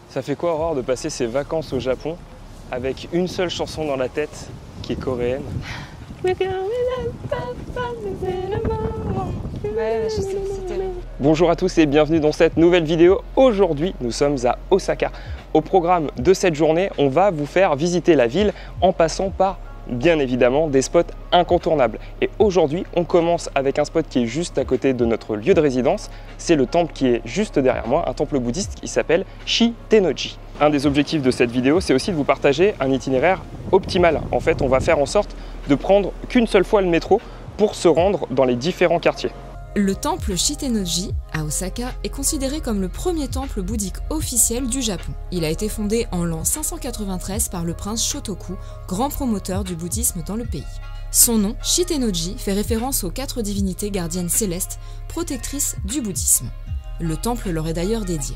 Ça fait quoi, Aurore, de passer ses vacances au Japon avec une seule chanson dans la tête qui est coréenne? Bonjour à tous et bienvenue dans cette nouvelle vidéo. Aujourd'hui, nous sommes à Osaka. Au programme de cette journée, on va vous faire visiter la ville en passant par, bien évidemment, des spots incontournables. Et aujourd'hui, on commence avec un spot qui est juste à côté de notre lieu de résidence. C'est le temple qui est juste derrière moi, un temple bouddhiste qui s'appelle Shitennoji. Un des objectifs de cette vidéo, c'est aussi de vous partager un itinéraire optimal. En fait, on va faire en sorte de prendre qu'une seule fois le métro pour se rendre dans les différents quartiers. Le temple Shitennoji à Osaka est considéré comme le premier temple bouddhique officiel du Japon. Il a été fondé en l'an 593 par le prince Shotoku, grand promoteur du bouddhisme dans le pays. Son nom, Shitennoji, fait référence aux 4 divinités gardiennes célestes, protectrices du bouddhisme. Le temple leur est d'ailleurs dédié.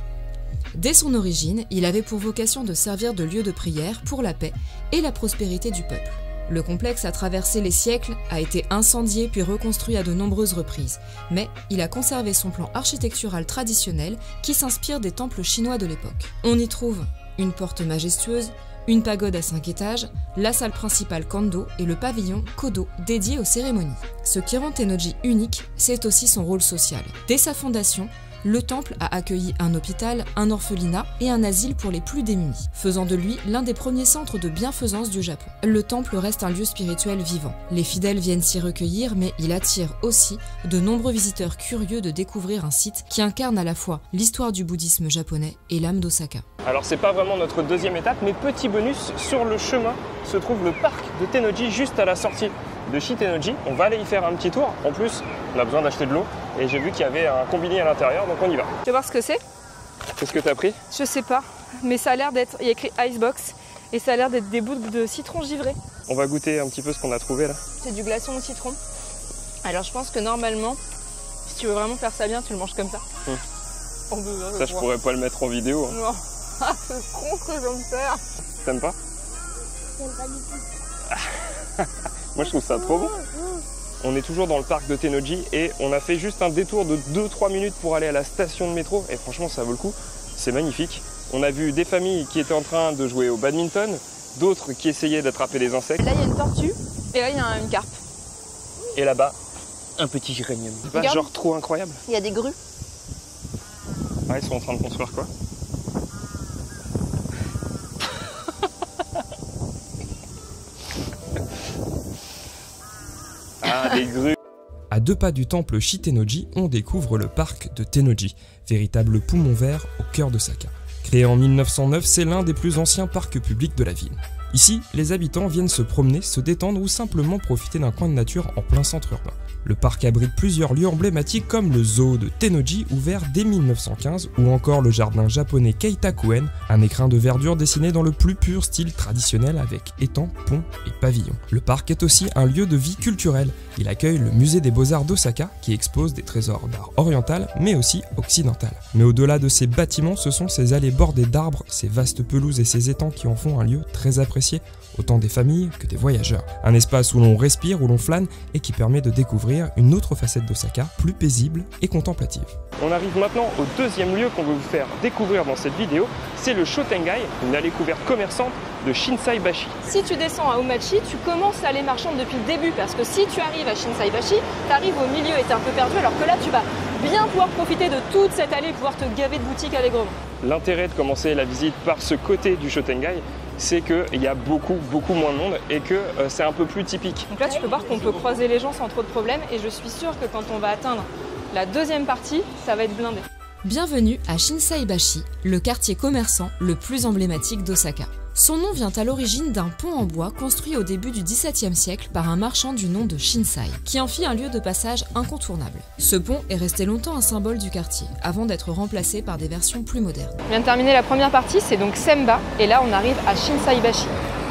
Dès son origine, il avait pour vocation de servir de lieu de prière pour la paix et la prospérité du peuple. Le complexe a traversé les siècles, a été incendié puis reconstruit à de nombreuses reprises, mais il a conservé son plan architectural traditionnel qui s'inspire des temples chinois de l'époque. On y trouve une porte majestueuse, une pagode à 5 étages, la salle principale Kando et le pavillon Kodo dédié aux cérémonies. Ce qui rend Tennoji unique, c'est aussi son rôle social. Dès sa fondation, le temple a accueilli un hôpital, un orphelinat et un asile pour les plus démunis, faisant de lui l'un des premiers centres de bienfaisance du Japon. Le temple reste un lieu spirituel vivant. Les fidèles viennent s'y recueillir, mais il attire aussi de nombreux visiteurs curieux de découvrir un site qui incarne à la fois l'histoire du bouddhisme japonais et l'âme d'Osaka. Alors c'est pas vraiment notre deuxième étape, mais petit bonus, sur le chemin se trouve le parc de Tennoji juste à la sortie de Shitennoji. On va aller y faire un petit tour. En plus, on a besoin d'acheter de l'eau et j'ai vu qu'il y avait un combiné à l'intérieur, donc on y va. Tu veux voir ce que c'est? Qu'est-ce que t'as pris? Je sais pas, mais ça a l'air d'être, il y a écrit Icebox et ça a l'air d'être des bouts de citron givré. On va goûter un petit peu ce qu'on a trouvé là. C'est du glaçon au citron. Alors je pense que normalement, si tu veux vraiment faire ça bien, tu le manges comme ça. Ça, je pourrais pas le mettre en vidéo. Hein. Non, c'est con ce que je vais me faire. T'aimes pas? J'aime pas du tout. Moi je trouve ça trop bon. On est toujours dans le parc de Tennoji et on a fait juste un détour de 2-3 minutes pour aller à la station de métro et franchement ça vaut le coup, c'est magnifique. On a vu des familles qui étaient en train de jouer au badminton, d'autres qui essayaient d'attraper les insectes. Là il y a une tortue et là il y a une carpe. Et là-bas, un petit géranium. C'est pas genre trop incroyable? Il y a des grues. Ah, ils sont en train de construire quoi? Ah, des grues. À 2 pas du temple Shitennoji, on découvre le parc de Tennoji, véritable poumon vert au cœur d'Osaka. Créé en 1909, c'est l'un des plus anciens parcs publics de la ville. Ici, les habitants viennent se promener, se détendre ou simplement profiter d'un coin de nature en plein centre urbain. Le parc abrite plusieurs lieux emblématiques comme le zoo de Tennoji ouvert dès 1915 ou encore le jardin japonais Keitakuen, un écrin de verdure dessiné dans le plus pur style traditionnel avec étangs, ponts et pavillons. Le parc est aussi un lieu de vie culturelle. Il accueille le musée des beaux-arts d'Osaka qui expose des trésors d'art oriental mais aussi occidental. Mais au-delà de ces bâtiments, ce sont ces allées bordées d'arbres, ces vastes pelouses et ces étangs qui en font un lieu très apprécié, autant des familles que des voyageurs. Un espace où l'on respire, où l'on flâne et qui permet de découvrir une autre facette d'Osaka, plus paisible et contemplative. On arrive maintenant au deuxième lieu qu'on veut vous faire découvrir dans cette vidéo, c'est le Shotengai, une allée couverte commerçante de Shinsaibashi. Si tu descends à Omachi, tu commences l'allée marchande depuis le début parce que si tu arrives à Shinsaibashi, tu arrives au milieu et tu es un peu perdu alors que là tu vas bien pouvoir profiter de toute cette allée et pouvoir te gaver de boutiques allègrement. L'intérêt de commencer la visite par ce côté du Shotengai, c'est qu'il y a beaucoup moins de monde et que c'est un peu plus typique. Donc là tu peux voir qu'on peut croiser les gens sans trop de problèmes et je suis sûre que quand on va atteindre la deuxième partie, ça va être blindé. Bienvenue à Shinsaibashi, le quartier commerçant le plus emblématique d'Osaka. Son nom vient à l'origine d'un pont en bois construit au début du XVIIe siècle par un marchand du nom de Shinsai, qui en fit un lieu de passage incontournable. Ce pont est resté longtemps un symbole du quartier, avant d'être remplacé par des versions plus modernes. On vient de terminer la première partie, c'est donc Semba, et là on arrive à Shinsaibashi.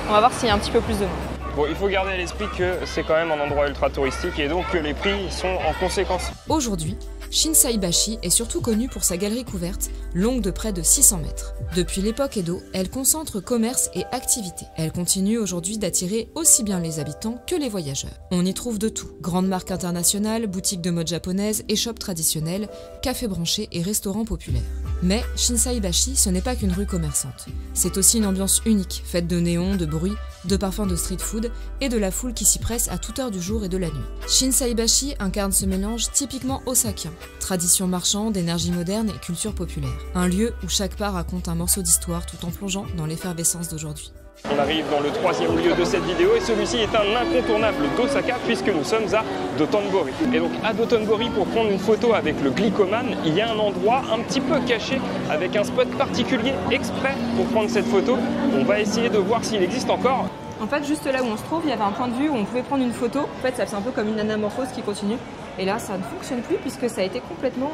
On va voir s'il y a un petit peu plus de monde. Bon, il faut garder à l'esprit que c'est quand même un endroit ultra touristique et donc que les prix sont en conséquence. Aujourd'hui, Shinsaibashi est surtout connue pour sa galerie couverte, longue de près de 600 mètres. Depuis l'époque Edo, elle concentre commerce et activités. Elle continue aujourd'hui d'attirer aussi bien les habitants que les voyageurs. On y trouve de tout. Grandes marques internationales, boutiques de mode japonaise, échoppes traditionnelles, cafés branchés et restaurants populaires. Mais Shinsaibashi, ce n'est pas qu'une rue commerçante. C'est aussi une ambiance unique, faite de néons, de bruit, de parfums de street food et de la foule qui s'y presse à toute heure du jour et de la nuit. Shinsaibashi incarne ce mélange typiquement osakien. Tradition marchande, énergie moderne et culture populaire. Un lieu où chaque pas raconte un morceau d'histoire tout en plongeant dans l'effervescence d'aujourd'hui. On arrive dans le troisième lieu de cette vidéo et celui-ci est un incontournable d'Osaka puisque nous sommes à Dotonbori. Et donc à Dotonbori, pour prendre une photo avec le Glicoman, il y a un endroit un petit peu caché avec un spot particulier exprès pour prendre cette photo. On va essayer de voir s'il existe encore. En fait, juste là où on se trouve, il y avait un point de vue où on pouvait prendre une photo. En fait, ça fait un peu comme une anamorphose qui continue. Et là, ça ne fonctionne plus puisque ça a été complètement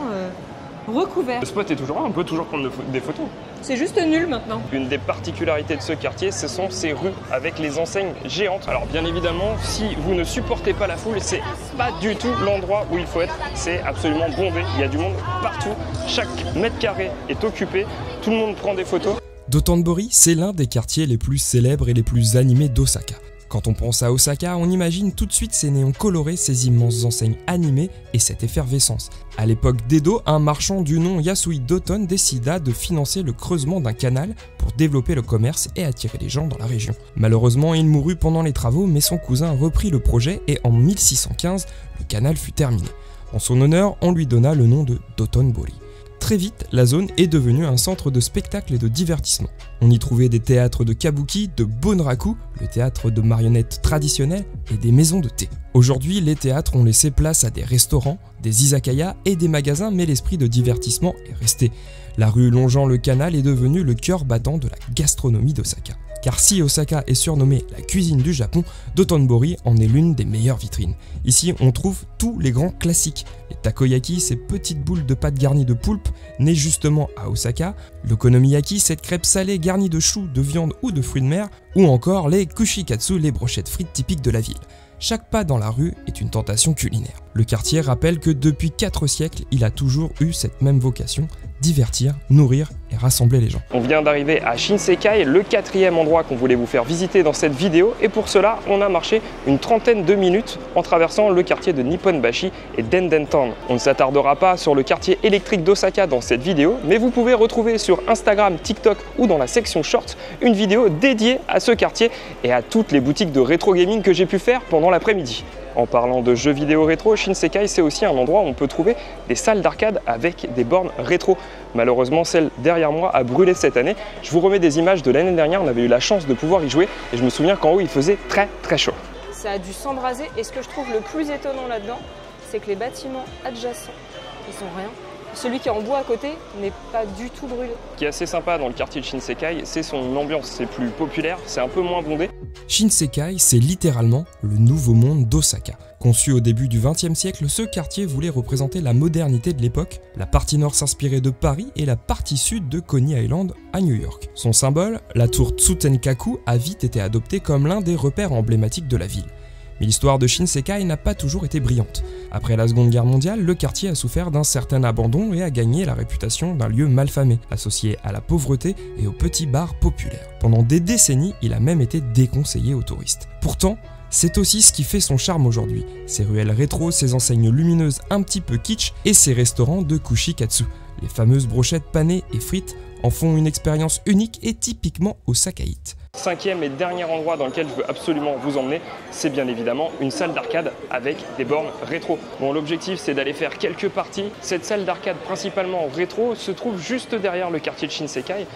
recouvert. Le spot est toujours là, on peut toujours prendre des photos. C'est juste nul maintenant. Une des particularités de ce quartier, ce sont ces rues avec les enseignes géantes. Alors bien évidemment, si vous ne supportez pas la foule, c'est pas du tout l'endroit où il faut être. C'est absolument bondé, il y a du monde partout. Chaque mètre carré est occupé, tout le monde prend des photos. Dotonbori, c'est l'un des quartiers les plus célèbres et les plus animés d'Osaka. Quand on pense à Osaka, on imagine tout de suite ces néons colorés, ces immenses enseignes animées et cette effervescence. À l'époque d'Edo, un marchand du nom Yasui Doton décida de financer le creusement d'un canal pour développer le commerce et attirer les gens dans la région. Malheureusement, il mourut pendant les travaux, mais son cousin reprit le projet et en 1615, le canal fut terminé. En son honneur, on lui donna le nom de Dotonbori. Très vite, la zone est devenue un centre de spectacle et de divertissement. On y trouvait des théâtres de kabuki, de bonraku, le théâtre de marionnettes traditionnel, et des maisons de thé. Aujourd'hui, les théâtres ont laissé place à des restaurants, des izakaya et des magasins, mais l'esprit de divertissement est resté. La rue longeant le canal est devenue le cœur battant de la gastronomie d'Osaka. Car si Osaka est surnommée la cuisine du Japon, Dotonbori en est l'une des meilleures vitrines. Ici, on trouve tous les grands classiques. Les takoyaki, ces petites boules de pâte garnies de poulpe, nées justement à Osaka, l'okonomiyaki, cette crêpe salée garnie de choux, de viande ou de fruits de mer, ou encore les kushikatsu, les brochettes frites typiques de la ville. Chaque pas dans la rue est une tentation culinaire. Le quartier rappelle que depuis 4 siècles, il a toujours eu cette même vocation, divertir, nourrir et rassembler les gens. On vient d'arriver à Shinsekai, le 4e endroit qu'on voulait vous faire visiter dans cette vidéo, et pour cela, on a marché une trentaine de minutes en traversant le quartier de Nipponbashi et Dendentown. On ne s'attardera pas sur le quartier électrique d'Osaka dans cette vidéo, mais vous pouvez retrouver sur Instagram, TikTok ou dans la section Shorts une vidéo dédiée à ce quartier et à toutes les boutiques de rétro gaming que j'ai pu faire pendant l'après-midi. En parlant de jeux vidéo rétro, Shinsekai c'est aussi un endroit où on peut trouver des salles d'arcade avec des bornes rétro. Malheureusement, celle derrière moi a brûlé cette année. Je vous remets des images de l'année dernière, on avait eu la chance de pouvoir y jouer et je me souviens qu'en haut il faisait très chaud. Ça a dû s'embraser et ce que je trouve le plus étonnant là-dedans, c'est que les bâtiments adjacents, ils sont rien. Celui qui est en bois à côté n'est pas du tout brûlé. Ce qui est assez sympa dans le quartier de Shinsekai, c'est son ambiance, c'est plus populaire, c'est un peu moins bondé. Shinsekai, c'est littéralement le nouveau monde d'Osaka. Conçu au début du XXe siècle, ce quartier voulait représenter la modernité de l'époque. La partie nord s'inspirait de Paris et la partie sud de Coney Island à New York. Son symbole, la tour Tsutenkaku, a vite été adopté comme l'un des repères emblématiques de la ville. Mais l'histoire de Shinsekai n'a pas toujours été brillante. Après la Seconde Guerre mondiale, le quartier a souffert d'un certain abandon et a gagné la réputation d'un lieu malfamé, associé à la pauvreté et aux petits bars populaires. Pendant des décennies, il a même été déconseillé aux touristes. Pourtant, c'est aussi ce qui fait son charme aujourd'hui. Ses ruelles rétro, ses enseignes lumineuses un petit peu kitsch et ses restaurants de kushikatsu. Les fameuses brochettes panées et frites en font une expérience unique et typiquement osakaïte. 5e et dernier endroit dans lequel je veux absolument vous emmener, c'est bien évidemment une salle d'arcade avec des bornes rétro. Bon, l'objectif c'est d'aller faire quelques parties. Cette salle d'arcade principalement rétro se trouve juste derrière le quartier de Shinsekai,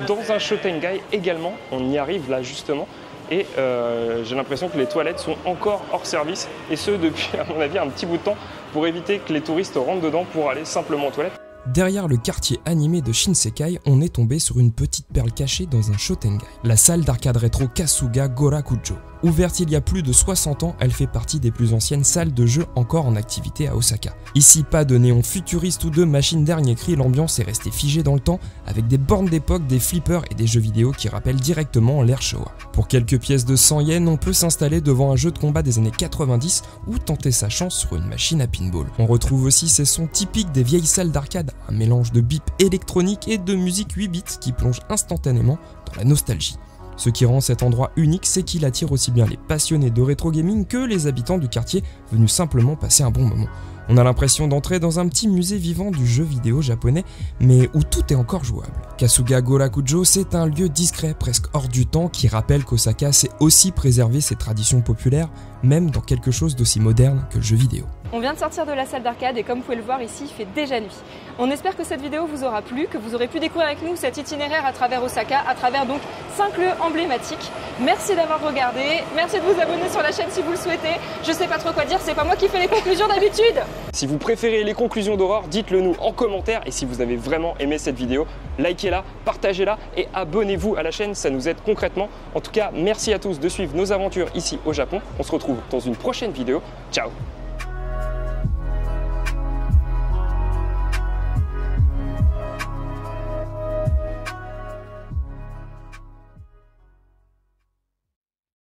dans un Shotengai également. On y arrive là justement. Et j'ai l'impression que les toilettes sont encore hors service, et ce depuis à mon avis un petit bout de temps, pour éviter que les touristes rentrent dedans pour aller simplement aux toilettes. Derrière le quartier animé de Shinsekai, on est tombé sur une petite perle cachée dans un Shotengai, la salle d'arcade rétro Kasuga Gorakujo. Ouverte il y a plus de 60 ans, elle fait partie des plus anciennes salles de jeux encore en activité à Osaka. Ici, pas de néon futuriste ou de machines dernier cri, l'ambiance est restée figée dans le temps, avec des bornes d'époque, des flippers et des jeux vidéo qui rappellent directement l'ère Showa. Pour quelques pièces de 100 yens, on peut s'installer devant un jeu de combat des années 90 ou tenter sa chance sur une machine à pinball. On retrouve aussi ces sons typiques des vieilles salles d'arcade, un mélange de bip électronique et de musique 8 bits qui plonge instantanément dans la nostalgie. Ce qui rend cet endroit unique, c'est qu'il attire aussi bien les passionnés de rétro gaming que les habitants du quartier venus simplement passer un bon moment. On a l'impression d'entrer dans un petit musée vivant du jeu vidéo japonais, mais où tout est encore jouable. Kasuga Gorakujo, c'est un lieu discret, presque hors du temps, qui rappelle qu'Osaka sait aussi préserver ses traditions populaires, même dans quelque chose d'aussi moderne que le jeu vidéo. On vient de sortir de la salle d'arcade et comme vous pouvez le voir ici, il fait déjà nuit. On espère que cette vidéo vous aura plu, que vous aurez pu découvrir avec nous cet itinéraire à travers Osaka, à travers donc 5 lieux emblématiques. Merci d'avoir regardé, merci de vous abonner sur la chaîne si vous le souhaitez. Je sais pas trop quoi dire, c'est pas moi qui fais les conclusions d'habitude. Si vous préférez les conclusions d'Aurore, dites-le nous en commentaire et si vous avez vraiment aimé cette vidéo, likez-la, partagez-la et abonnez-vous à la chaîne, ça nous aide concrètement. En tout cas, merci à tous de suivre nos aventures ici au Japon. On se retrouve dans une prochaine vidéo. Ciao!